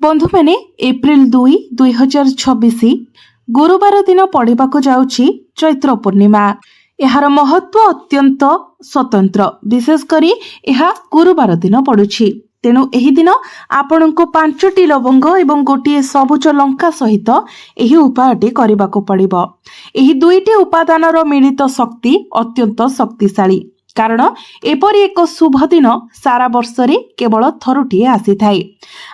बंधु मैंने एप्रिल 2, 2026 गुरुवार दिन पड़ाक जाऊँगी चैत्र पूर्णिमा। यार महत्व अत्यंत स्वतंत्र, विशेषकर यह गुरुवार दिन पड़ुछि। तेणु एही दिन आपण को 5टी लवंग एवं गोटे सबुज लंका सहित एही उपायटी करबाको पड़िबो। एही दुईटी उपादानर मिलित शक्ति अत्यंत शक्तिशाली, कारण एपरी एक शुभ दिन सारा वर्षरे केवल थरुटिए आसी थाए।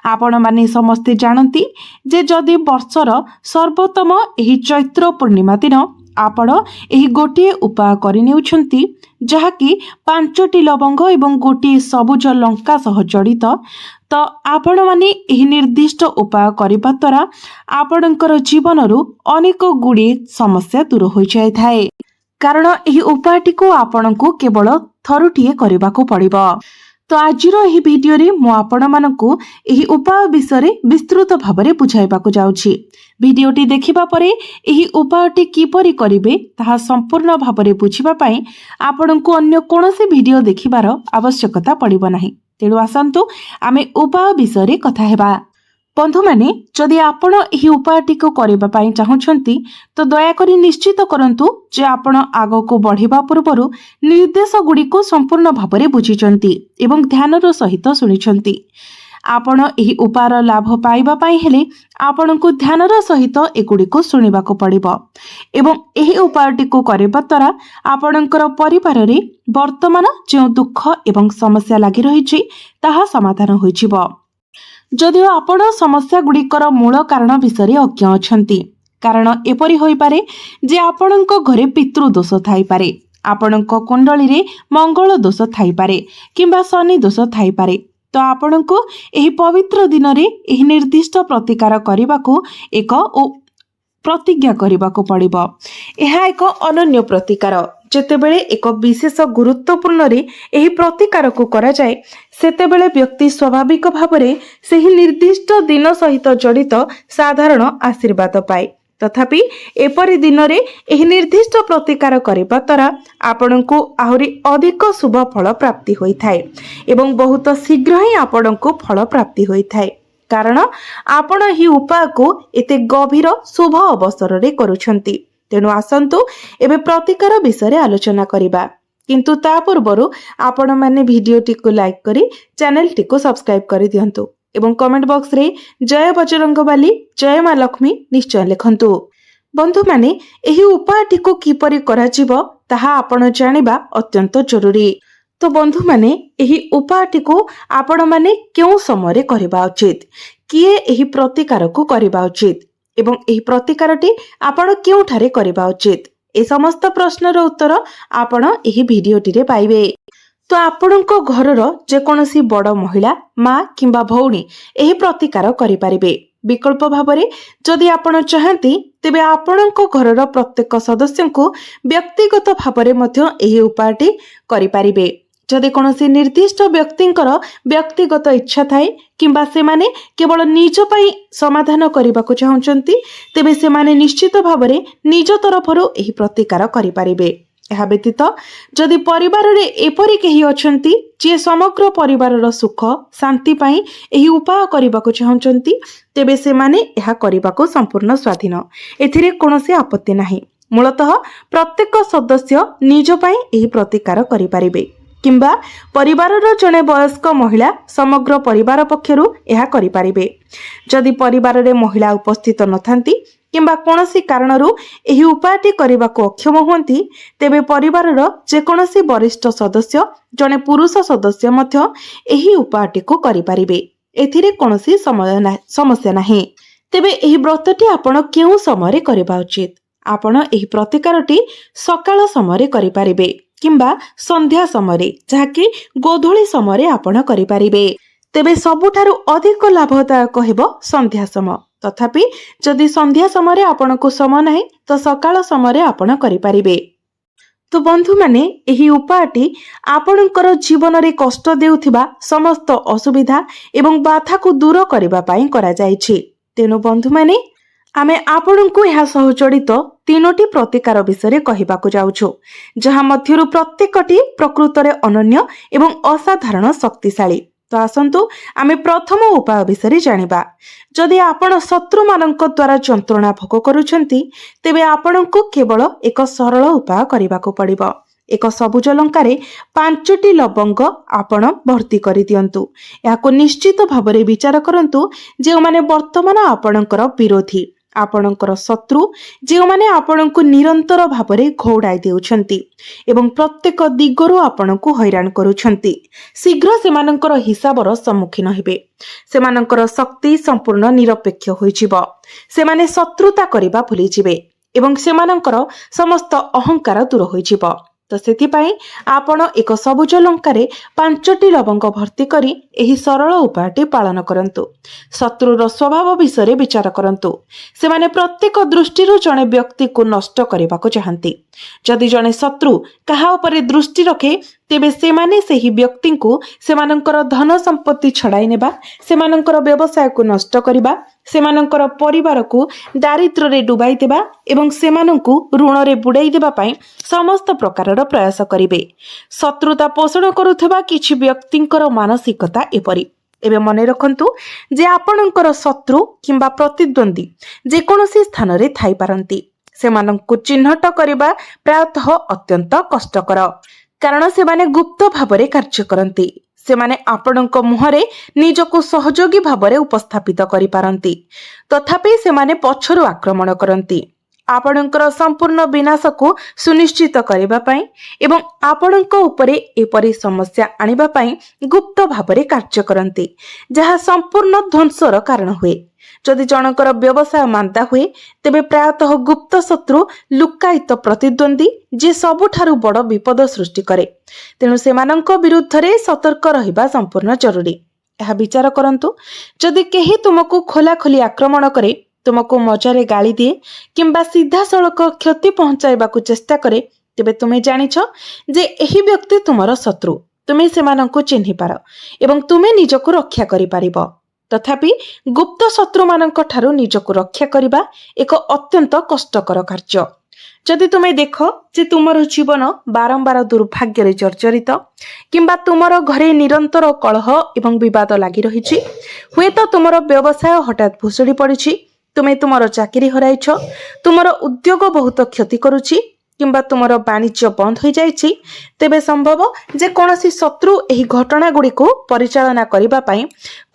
आपण माने समस्ते जानती जे जदि वर्षर सर्वोत्तम एही चैत्र पूर्णिमा दिन आपण एही गोटे उपाय करिनेउछंती, जहाँकि 5टी लवंग एवं गोटे सबुज लंका सह जड़ित, तो आपण माने एही निर्दिष्ट उपाय करिबा द्वारा आपणकर जीवनरू अनेक गुड़िए समस्या दूर हो जाय थाए। कारण एही उपायटी को आपणको केवल थरुटिए करबाको पड़िबो। तो आजिरो एही भिडियो रे मु आपण मानकू एही उपाय विषय विस्तृत भाबरे बुझाइबाको जाउछि। भिडियोटी देखिबा परे एही उपायटी किपरि करिवे ताहा संपूर्ण भाबरे बुझिबा पई आपणको अन्य कोनोसी भिडियो देखिबार आवश्यकता पड़िबो नाही। तेणु आसंतु आमे उपाय विषय कथा हेबा। बंधु माने जदि आपण एही उपायटी को करबा पई चाहुछंती तो दया करी निश्चित करंतु जे आपण आगो को बढ़िबा पूर्वरु निर्देश गुडी को संपूर्ण भाबरे बुझिचंती एवं ध्यानर सहित सुनिचंती। आपण एही उपायर लाभ पाइबा पई हेले आपण को ध्यानर सहित एगुडी को सुनिबा को पड़िबो एवं एही उपायटी को करबा द्वारा आपणकर परिवार रे वर्तमान जे दुख एवं समस्या लागि रहिछि ताहा समाधान होइजिबो। जदिओ आपण समस्या गुड़िकर मूल कारण विषय अज्ञ अछंती, कारण एपरी होई पारे जे आपणको घरे पितृदोष थाई पारे, आपणको कुंडली रे मंगल दोष थाई पारे किंबा शनि दोष थाई पारे। तो आपणको एही पवित्र दिन रे एही निर्दिष्ट प्रतिकार करिबाको एक प्रतिज्ञा करिबाको पड़िबो। एहा एक अनन्य प्रतिकार। जेतेबेले एक विशेष गुरुत्वपूर्ण रे एही प्रतिकार को करा जाए सेतेबेले व्यक्ति स्वाभाविक भावरे सेही निर्दिष्ट दिन सहित जड़ित साधारण आशीर्वाद पाए। तथापि एपरी दिन रे एही निर्दिष्ट प्रतिकार करिबा द्वारा आपणको आहुरी अधिक शुभ फल प्राप्ति होई थाए एवं बहुत शीघ्र ही आपणको फल प्राप्ति होई थाए, कारण आपण ही उपाय को एते गभीर शुभ अवसर रे करूछंती। तेणु आसंतु एबे प्रतिकार विषय आलोचना करिबा, किंतु ता पूर्वरु आपण माने भिडियोटी को लाइक करी चैनल टी को सब्सक्राइब करि दियंतु एवं कमेंट बॉक्स रे जय बजरंगबली जय मां लक्ष्मी निश्चय लिखंतु। बंधु माने एही उपायटी को किपरि कराजिबो ताहा आपण जानिबा अत्यंत जरूरी। तो बंधु माने एही उपायटी को आपण माने केउ समय करबा उचित, किए एही प्रतिकार को करबा उचित एवं एही प्रतिकारटी आपण केउठारे करबा उचित, ए समस्त प्रश्नर उत्तर आपण एही भिडियोटी रे पाइबे। तो आपणको घरर जे कोनोसी बड़ महिला मां किंबा भौणी एही प्रतिकार करि पारिबे। विकल्प भाबरे जदि आपण चाहंती तेबे आपणको घरर प्रत्येक सदस्यଙ୍କୁ व्यक्तिगत भाबरे मध्य एही उपायटी करि पारिबे। जदि कोनोसी निर्दिष्ट व्यक्तिंकर व्यक्तिगत इच्छा थाए किंबा से माने केवल निज पई समाधान करबाको चाहुचंती तेबे से माने निश्चित भाबरे निज तरफरु एही प्रतिकार करि पारिबे। एहा व्यतीत जदि परिवार रे एपरि केही अछंती जे समग्र परिवारर सुख शांति पई एही उपाय करबाको चाहुचंती तेबे से माने एहा करबाको संपूर्ण स्वाधीन, एथिरे कोनोसी आपत्ति नाही। मूलतः प्रत्येक सदस्य निज पई एही प्रतिकार करि पारिबे किंबा परिवारर जने वयस्क महिला समग्र परिवार पक्षरु एहा करि पारिबे। जदि परिवार रे महिला उपस्थित नथांती किंबा कोनोसी कारणरू एही उपायटी करबाको अक्षम होंती तेबे परिवारर जे कोनोसी वरिष्ठ सदस्य जने पुरुष सदस्य मध्य एही उपायटी को करि पारिबे। एथिरे कोनोसी समस्या नाही। तेबे एही व्रतटी आपण केउ समय करबा उचित? आपण एही प्रतिकारटी सकाळ समय करि पारिबे किंबा संध्या समय, जहाँकि गोधूली समय आपण करि पारिबे। तेबे सबुठारु अधिक लाभदायक हेबो संध्या समय। तथापि जदि संध्या समय आपण को समय नाही तो सकाळ समय आपण करि पारिबे। तो बंधु माने एही उपायटी आपणकर जीवन रे कष्ट देउथिबा समस्त असुविधा एवं बाधा को दूर करबा पई करा जायछि। तेनु बंधु माने आमे आपणको यह सह जड़ित 3टी प्रतिकार विषय कहिबाकु जाउछु, जहा मध्यरु प्रत्येकटी प्रकृतरे अनन्य एवं असाधारण शक्तिशाली। तो आसंतु आमे प्रथम उपाय विषय जानिबा। जदि आपण शत्रु मानक द्वारा जंत्रणा भोग करूछंती तेबे आपणको केवल एक सरल उपाय करिबाको पड़िबो। एक सबुज लंकारे 5टी लवंग आपण भर्ती करि दियंतु। याको निश्चित भाबरे विचार करंतु जे माने वर्तमान आपणकर विरोधी आपणकर शत्रु जे माने आपणको निरंतर भाबरे घोड़ाई देउछंती एवं प्रत्येक दिगरु आपणको हैरान करूछंती। शीघ्र सेमानंकर हिसाबर सम्मुखीन हेबे। सेमानंकर शक्ति संपूर्ण निरपेक्ष होइजिबो। सेमाने शत्रुता करिबा भूली जिबे एवं सेमानंकर समस्त अहंकार दूर होइजिबो। तो सेतिपाई आपण एक सबुज लंकारे 5टी लवंग भर्ती करी एही सरल उपायटी पालन करंतु। शत्रुर स्वभाव विषय विचार करंतु। सेमाने प्रत्येक दृष्टिरु जणे व्यक्ति को नष्ट करिबाको चाहंती। जदि जणे शत्रु कहा उपरे दृष्टि रखे तेबे सेमाने सेही व्यक्ति को सेमानंकर धन संपत्ति छड़ाई नेबा, सेमानंकर व्यवसाय को नष्ट करिबा, सेमानंकर परिवार को दारिद्र्य रे डुबाई देबा एवं सेमानंकु ऋण रे बुड़ाई देबा पई समस्त प्रकारर प्रयास करिवे। शत्रुता पोषण करुथबा किछि व्यक्तिंकर मानसिकता एपरि। एबे मने रखंतु जे आपणंकर शत्रु किंबा प्रतिद्वंदी जे कोनोसी स्थान रे थाई पारंती। सेमानंकु चिन्हट करिबा प्रायतः अत्यंत कष्टकर, कारण सेमाने गुप्त भाबरे कार्य करंती। सेमाने आपणंक मुहरे निजको सहयोगी भाबरे उपस्थापित करि पारंती, तथापि सेमाने पछरु आक्रमण करंती। आपणंकर संपूर्ण विनाश को सुनिश्चित करिबा पई एवं आपणंक उपरे एपरि समस्या आनिबा पई गुप्त भाबरे कार्य करंती, जहा संपूर्ण ध्वंसर कारण हुए। जदि जनकर व्यवसाय मांदा हुए तेबे प्रायतः गुप्त शत्रु लुकायित प्रतिद्वंदी जे सबुठारु बड़ विपद सृष्टि करे। तेणु सेमानंक विरुद्ध रे सतर्क रहिबा संपूर्ण जरूरी। यह विचार करंतु जदि केही तुमको खोलाखोली आक्रमण करे, तुमको मजारे गाली दिए किंबा सीधा सड़क क्षति पहुंचाइबाकू चेष्टा करे, तेबे तुमे जानिछ जे एही व्यक्ति तुमर शत्रु। तुमे सेमानंकु चिन्हि पार एवं तुमे निजको रक्षा करि पारिबो। तथापि गुप्त शत्रु मानक ठारू निजको रक्षा करिबा एक अत्यंत कष्टकर कार्य। जदि तुमे देख जे तुमर जीवन बारंबार दुर्भाग्य रे जर्जरित किंबा तुमर घरे निरंतर कलह एवं विवाद लागि रहिछि, हुए तो तुमर व्यवसाय हठात भुसुड़ी पड़िछि, तुमे तुमर चाकरी हराइछ, तुमर उद्योग बहुत क्षति करुछि किंबा तुमर वाणिज्य बंद हो जाइछि, तेबे संभव जे कोनोसी शत्रु एही घटना गुडी को परिचालना करिबा पई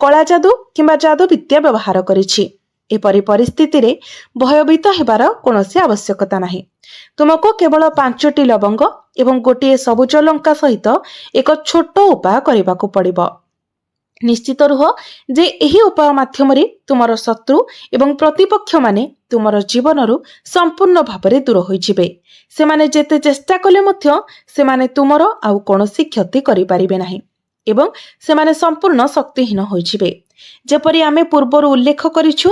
कला जादू किंबा जादू विद्या व्यवहार करिछि। एपरि परिस्थिति रे भयभीत हेबार कोनोसी आवश्यकता नाही। तुमको केवल 5टी लवंग एवं गोटिए सबुज लंका सहित एक छोट उपाय करिबाकू पड़िबो। निश्चित रुह जे एही उपाय माध्यम रे तुमर शत्रु एवं प्रतिपक्ष माने तुमर जीवनरु संपूर्ण भाबरे दूर होई जिबे। सेमाने जेते चेष्टा कले मध्य सेमाने तुमर आउ कोनोसी क्षति करि पारिबे नाही एवं सेमाने संपूर्ण शक्तिहीन होई जिबे। जेपरि आमे पूर्वरु उल्लेख करिछु,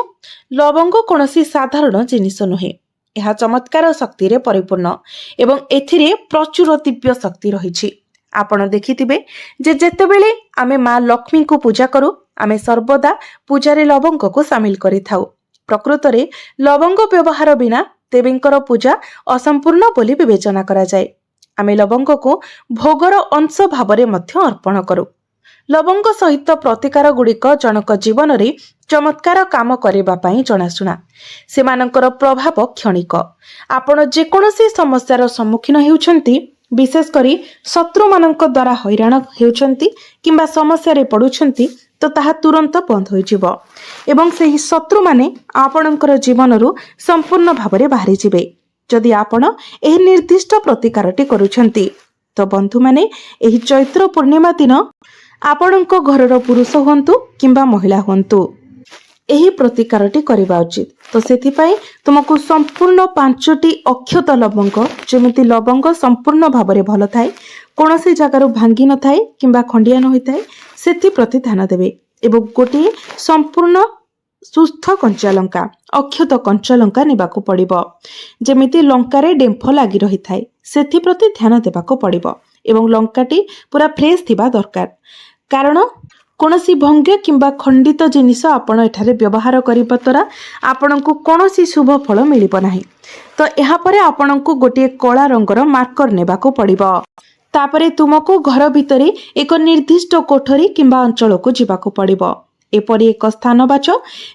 लवंग कोनोसी साधारण जिनिस नुहे। एहा चमत्कार शक्ति रे परिपूर्ण एवं एथिरे प्रचुर दिव्य शक्ति रहिछि। आपण देखिथिबे जे जेतेबेले आमे मां लक्ष्मी को पूजा करू, आमे सर्वदा पूजारे लवंग को शामिल करि थाउ। प्रकृत रे लवंग व्यवहार बिना देवींकर पूजा असंपूर्ण बोली विवेचना करा जाए। आमे लवंग को भोगर अंश भावरे मध्य अर्पण करू। लवंग सहित प्रतिकार गुड़िक जनक जीवन रे चमत्कार काम करिबा पई जनाशुना। सेमानंकर प्रभाव क्षणिक। आपण जेकोनोसी समस्यार सम्मुखीन हेउछंती, विशेष करी शत्रु मानक द्वारा हैरान हेउछंती किंबा समस्या रे पडुछंती, तो ताहा तुरंत बंद होई जिवो एवं सेही शत्रु माने आपणकर जीवनरु संपूर्ण भावरे बाहरी जिवे। जदि आपण एही निर्दिष्ट प्रतिकारटी करूछंती, तो बंधु माने एही चैत्र पूर्णिमा दिन आपणक घरर पुरुष हुंतु किंबा महिला हुंतु एही प्रतिकारटी करिबा उचित। तो सेथिपाई तुमको संपूर्ण 5टी अक्षत लवंग, जेमिति लवंग संपूर्ण भावरे भल थाए, कोनोसी जगारु भांगी न थाए किंबा खंडिया न होई थाए, सेथि प्रति ध्यान देबे एवं गोटे संपूर्ण सुस्थ कंचा लंका, अक्षत कंचा लंका नेबाकू पड़िबो। जेमिति लंकारे डेंफ लागि रही थाए, सेथि प्रति ध्यान देबाकू पड़िबो एवं लंकाटी पूरा फ्रेश थिबा दरकार, कारण कोनोसी भंग्य किंबा खंडित जिनिस आपण एठारे व्यवहार करिबा द्वारा आपणको कोनोसी शुभ फल मिलिबो नाही। तो एहा परे आपणको गोटे कला रंगर मार्कर नेबाकू पड़िबो। तापरे तुमको घर भितर एक निर्दिष्ट कोठरी किंबा अंचल को जीवाकू पड़िबो। एपरि एक स्थान बाच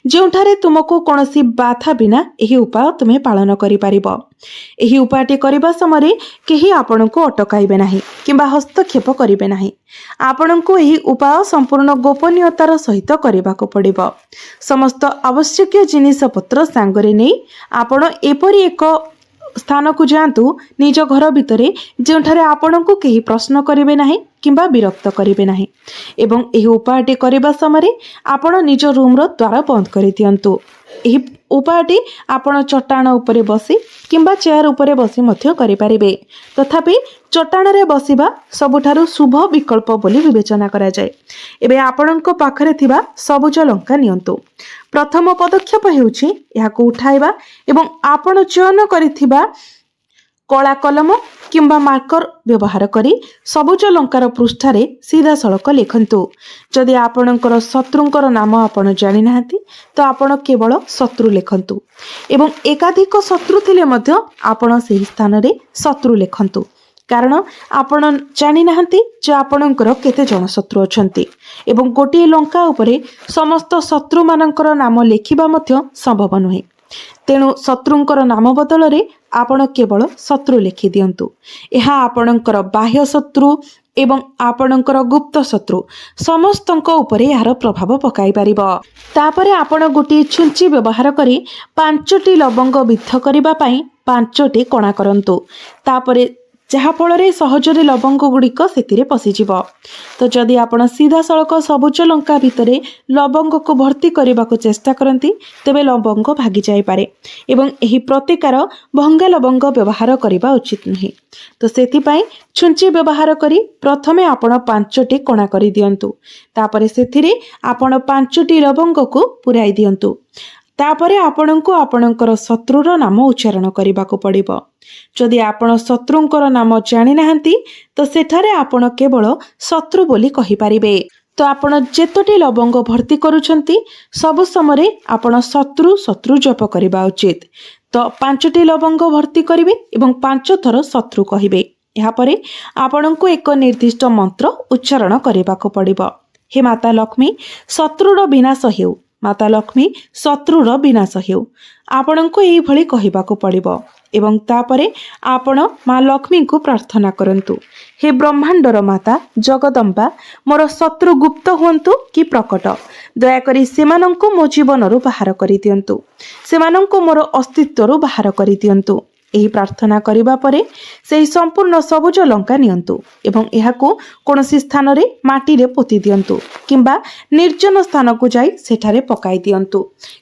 जोठारे तुमको कौनसी बाधा बिना एही उपाय तुम्हें पालन करि परिबो। एही उपायटी करबा समय केही आपणको अटकाइबे नाही किंबा हस्तक्षेप करिबे नाही। आपणको एही उपाय संपूर्ण गोपनीयतार सहित करबाको पड़िबो। समस्त आवश्यक जिनिस पत्र सांगरे नै आपण एपरि एक स्थान को जातु निज घर भितर जोठारे आपणको केही प्रश्न करिबे नाही किंबा विरक्त करिबे नाही। एवं एही उपायटी करबा समय आपण निज रूम रो द्वार बंद करि दियंतु। एही उपायटी आपण चट्टाण उपरे बसी किंबा चेयर उपरे बसी मध्य करि परिबे। तथापि चट्टाण रे बसिबा सबुठारु शुभ विकल्प बोली विवेचना करा जाय। एबे आपणको पाखरे थिबा सबुज लंका नियंतु। प्रथम पदक्षेप हेउछि याको उठाइबा एवं आपण चयन करिथिबा कला कलम किंबा मार्कर व्यवहार करी सबुज लंकार पृष्ठारे सीधा सड़क लिखंतु। जदि आपणकर शत्रुंकर नाम आपण जानि नाहंती तो आपण केवल शत्रु लिखंतु एवं एकाधिक शत्रु थिले मध्य आपण ସେହି स्थान रे शत्रु लिखंतु। कारण आपण जानि नाहंती जे आपणकर केते जन शत्रु अछंती एवं गोटे लंका उपरे समस्त शत्रु मानकर नाम लेखिबा मध्य संभव नुहे। तेणु शत्रुंकर नाम बदल रे आपण केवल शत्रु लिखि दियंतु। एहा आपणकर बाह्य शत्रु एवं आपणकर गुप्त शत्रु समस्तंक उपरे यार प्रभाव पकाई परिबो। तापरे आपण गोटे छुंची व्यवहार करी 5टी लवंग विद्ध करिबा पई 5टी कणा करंतु। तापरे जहा फଳରେ सहजरे लवंग गुड़िक से पशिजिब। तो जदि आपण सीधा सड़क सबुज लंका भितरे लवंग को भर्ती करने को चेष्टा करती तेबे लवंग भागी जाई पारे एवं एही प्रतिकार भंगा लवंग व्यवहार करबा उचित नुहे। तो सेथिपाई छुंची व्यवहार करी प्रथमे आपण 5टी कणा करि दियंतु। तापरे सेथिरे आपण 5टी लवंग को पुराई दियंतु। तापरे आपणको आपणकर शत्रुर नाम उच्चारण करबाको पड़िबो। जदि आपण शत्रुंकर नाम जानि नाहंती तो सेठारे आपण केवल शत्रु बोली कहि परिबे। तो आपण जेतोटी लवंग भर्ती करूछंती सब समय आपण शत्रु शत्रु जप करबा उचित। तो 5टी लवंग भर्ती करिवे एवं 5 थर शत्रु कहिबे। या परे आपणको एक निर्दिष्ट मंत्र उच्चारण करबाको पड़िबो। हे माता लक्ष्मी शत्रुर विनाश हेउ, माता लक्ष्मी शत्रुर विनाश हेउ, आपणको एही भली कहिबाको पड़िबो। एवं तापरे आपण माँ लक्ष्मी को प्रार्थना करंतु। हे ब्रह्मांडर माता जगदम्बा मोर शत्रु गुप्त हुंतु कि प्रकट दयाकरी सेमानंको मो जीवनरु बाहर करि दियंतु, सेमानंको मोर अस्तित्वरु बाहर करि दियंतु। एही प्रार्थना करिबा परे सेही संपूर्ण सबुज लंका नियंतु एवं एहाको कोनोसी स्थान रे माटी रे पोती दियंतु किंबा निर्जन स्थान को जाई सेठारे पकाई दियंतु।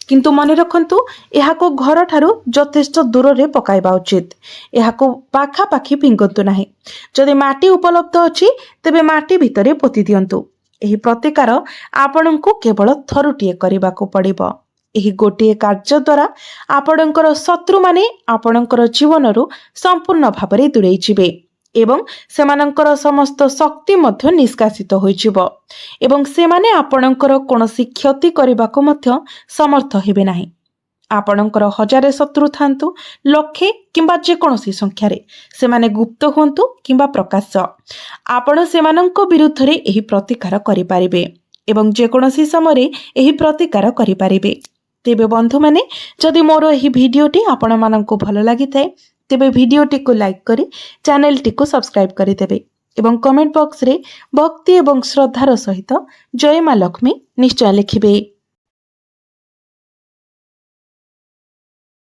किंतु मने रखंतु एहाको घर ठारू यथेष्ट दूर रे पकाइबा उचित। एहाको पाखा पाखी फिंगंतु नाही। जदि माटी उपलब्ध अछि तेबे माटी भितरे पोती दियंतु। एही प्रतिकार आपणको केवल थरुटिए करिबाको पड़िबो। एही गोटे कार्य द्वारा आपणकर शत्रु माने आपणकर जीवनरु संपूर्ण भाबरे दूरेई जिवे एवं सेमानंकर समस्त शक्ति मध्य निष्कासित होइजिवो एवं सेमाने आपणकर कोनोसी क्षति करबाको मध्य समर्थ हेबे नाही। आपणकर 1000 शत्रु थांतु लक्षे किंबा जे कोनोसी संख्यारे सेमाने गुप्त हुंतु किंबा प्रकाश आपण सेमानंको विरुद्ध रे एही प्रतिकार करि पारिबे एवं जे कोनोसी समय एही प्रतिकार करि पारिबे। तेबे बंधु माने जदि मोर एही भिडियोटी आपण मानंको भलो लागि थाए तेबे भिडियोटी को लाइक करी चैनल टी को सब्सक्राइब करि देबे एवं कमेंट बॉक्स रे भक्ति एवं श्रद्धार सहित जय माँ लक्ष्मी निश्चय लिखिबे।